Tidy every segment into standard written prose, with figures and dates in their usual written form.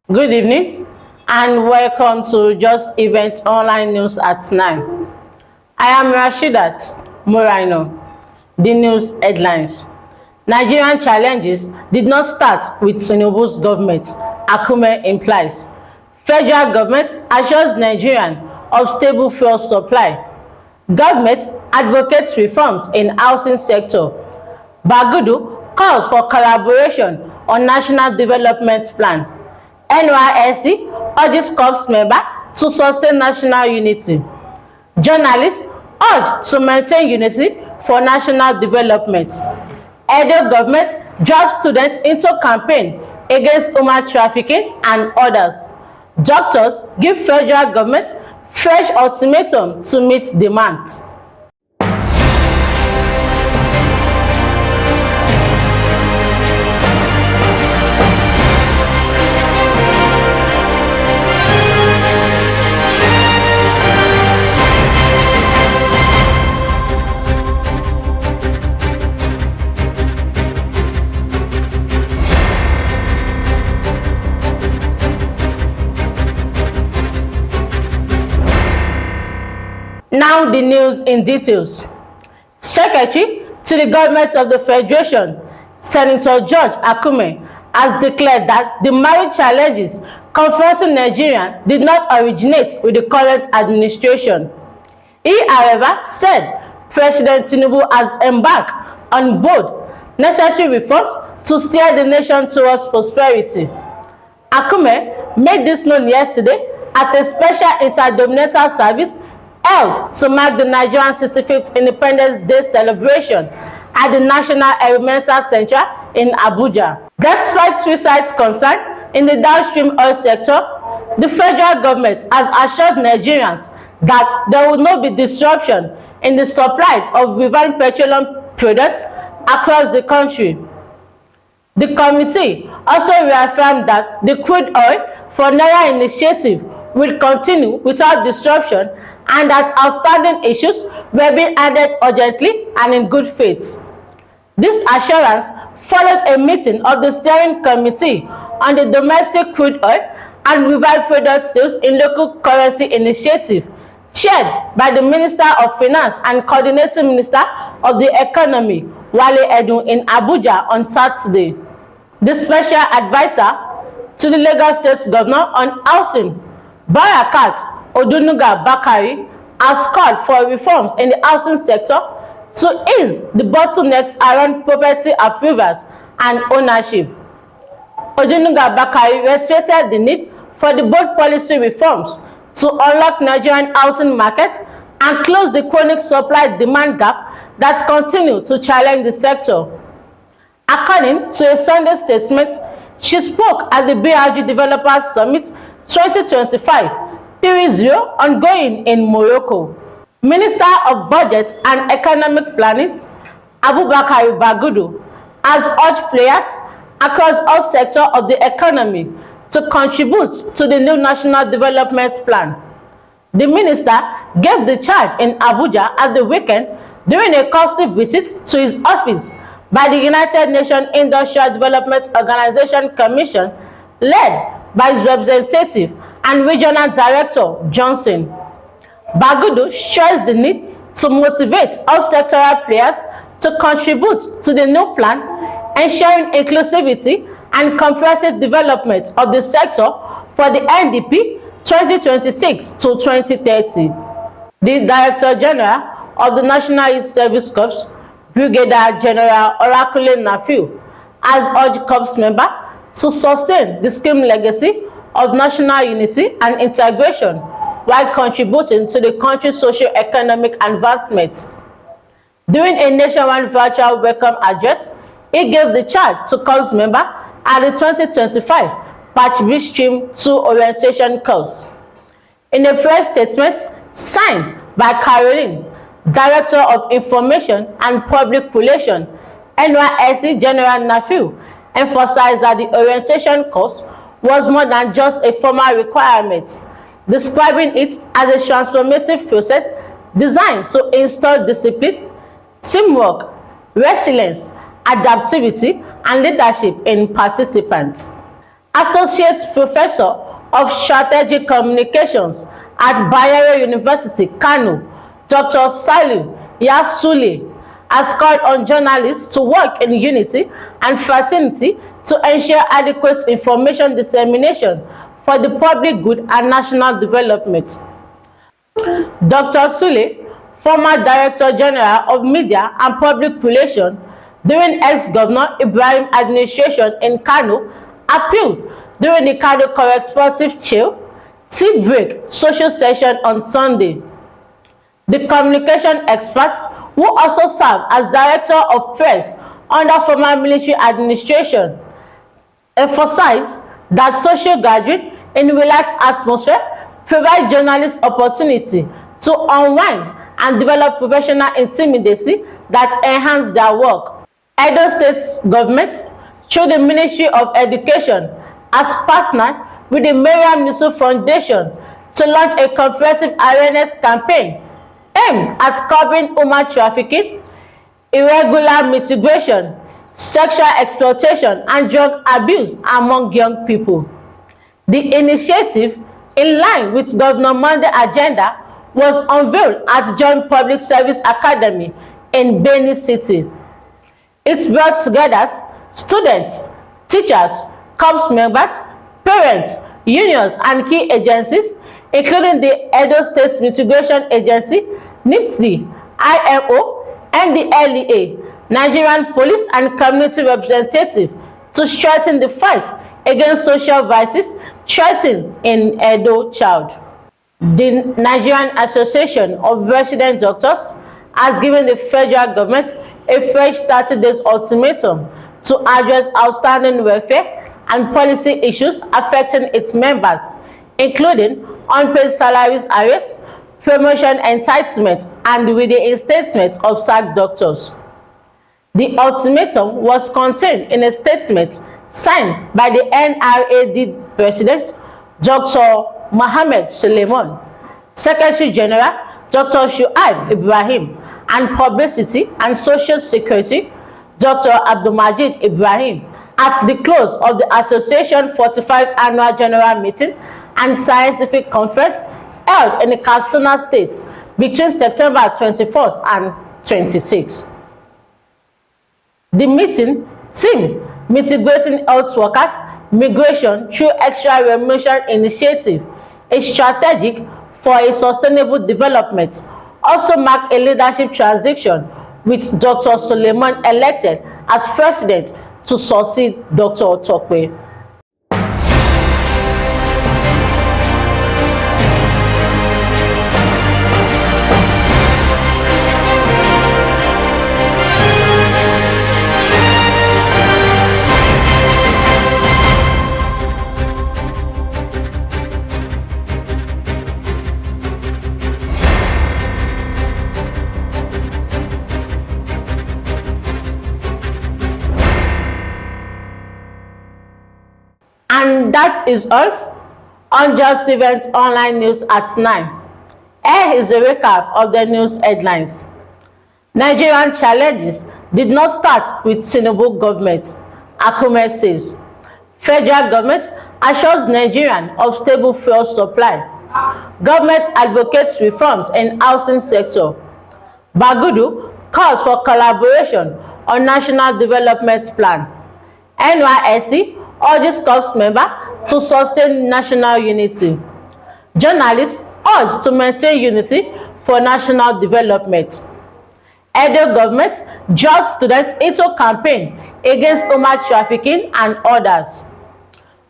Good evening and welcome to Just Events Online News at 9. I am Rashidat Morino. The news headlines. Nigerian challenges did not start with Tinubu's government, Akume implies. Federal government assures Nigerian of stable fuel supply. Government advocates reforms in housing sector. Bagudu calls for collaboration on national development plan. NYSC urges corps member to sustain national unity. Journalists urge to maintain unity for national development. Edo government drafts students into campaign against human trafficking and others. Doctors give federal government fresh ultimatum to meet demands. Now the news in details. Secretary to the Government of the Federation, Senator George Akume, has declared that the marriage challenges confronting Nigeria did not originate with the current administration. He, however, said President Tinubu has embarked on bold necessary reforms to steer the nation towards prosperity. Akume made this known yesterday at a special interdominatal service held to mark the Nigerian 65th Independence Day celebration at the National Environmental Center in Abuja. Despite suicides concern in the downstream oil sector, the federal government has assured Nigerians that there will not be disruption in the supply of refined petroleum products across the country. The committee also reaffirmed that the crude oil for Naira initiative will continue without disruption and that outstanding issues were being handled urgently and in good faith. This assurance followed a meeting of the steering committee on the domestic crude oil and refined product sales in local currency initiative, chaired by the Minister of Finance and Coordinating Minister of the Economy, Wale Edun, in Abuja on Saturday. The special advisor to the Lagos State Governor on Housing, Barakat Odunuga Bakari, has called for reforms in the housing sector to ease the bottlenecks around property approvals and ownership. Odunuga Bakari reiterated the need for the bold policy reforms to unlock Nigerian housing market and close the chronic supply-demand gap that continue to challenge the sector. According to a Sunday statement, she spoke at the BRG Developers Summit 2025 30 ongoing in Morocco. Minister of Budget and Economic Planning, Abubakar Bagudu, has urged players across all sectors of the economy to contribute to the new National Development Plan. The minister gave the charge in Abuja at the weekend during a costly visit to his office by the United Nations Industrial Development Organization Commission, led by his representative and Regional Director Johnson. Bagudu stressed the need to motivate all sectoral players to contribute to the new plan, ensuring inclusivity and comprehensive development of the sector for the NDP 2026 to 2030. The Director General of the National Youth Service Corps, Brigadier General Olakunle Nafiu, has urged corps members to sustain the scheme legacy of national unity and integration while contributing to the country's socio-economic advancement. During a nationwide virtual welcome address, he gave the charge to corps members at the 2025 Patch B Stream 2 orientation course. In a press statement signed by Caroline, Director of Information and Public Relations, NYSC General Nafiu emphasized that the orientation course was more than just a formal requirement, describing it as a transformative process designed to install discipline, teamwork, resilience, adaptivity, and leadership in participants. Associate Professor of Strategic Communications at Bayero University, Kano, Dr. Saliu Yasule, has called on journalists to work in unity and fraternity to ensure adequate information dissemination for the public good and national development. Dr. Sule, former Director General of Media and Public Relations during ex-Governor Ibrahim administration in Kano, appealed during the Kano Correspondent Chill Tea Break social session on Sunday. The communication expert, who also served as Director of Press under former military administration, emphasized that social gathering in a relaxed atmosphere provide journalists opportunity to unwind and develop professional intimacy that enhance their work. Edo State government, through the Ministry of Education, has partnered with the Mariam Yusuf Foundation to launch a comprehensive awareness campaign aimed at curbing human trafficking, irregular migration, sexual exploitation, and drug abuse among young people. The initiative, in line with Governor Monday's agenda, was unveiled at Joint Public Service Academy in Benin City. It brought together students, teachers, corps members, parents, unions, and key agencies, including the Edo State Mitigation Agency, NYSC, IMO, NDLEA, Nigerian police and community representatives, to strengthen the fight against social vices threatening in Edo child. The Nigerian Association of Resident Doctors has given the federal government a fresh 30 days ultimatum to address outstanding welfare and policy issues affecting its members, including unpaid salaries arrests, promotion entitlement, and with the instatement of sacked doctors. The ultimatum was contained in a statement signed by the NRAD President, Dr. Mohammed Suleiman, Secretary General, Dr. Shuaib Ibrahim, and Publicity and Social Security, Dr. Abdulmajid Ibrahim, at the close of the Association 45 Annual General Meeting and Scientific Conference held in the Katsina State between September 21st and 26th. The meeting themed Mitigating Health Workers Migration Through Extra Remuneration Initiative, a strategic for a sustainable development, also marked a leadership transition, with Dr. Suleiman elected as president to succeed Dr. Otokwe. And that is all on Just Events Online News at 9. Here is a recap of the news headlines. Nigerian challenges did not start with Tinubu government, Akume says. Federal government assures Nigerian of stable fuel supply. Government advocates reforms in housing sector. Bagudu calls for collaboration on national development plan. NYSC urges corps members to sustain national unity. Journalists urge to maintain unity for national development. Edo government draws students into campaign against human trafficking and others.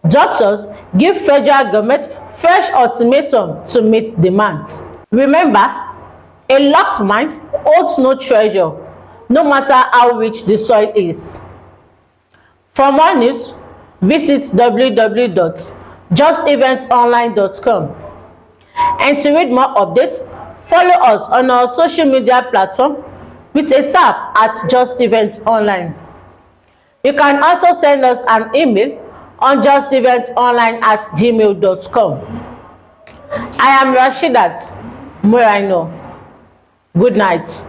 Doctors give federal government fresh ultimatum to meet demands. Remember, a locked mind holds no treasure, no matter how rich the soil is. For more news, visit www.justeventsonline.com. And to read more updates, follow us on our social media platform with a tap at Just Events Online. You can also send us an email on justeventsonline@gmail.com. I am Rashidat Muraino. Good night.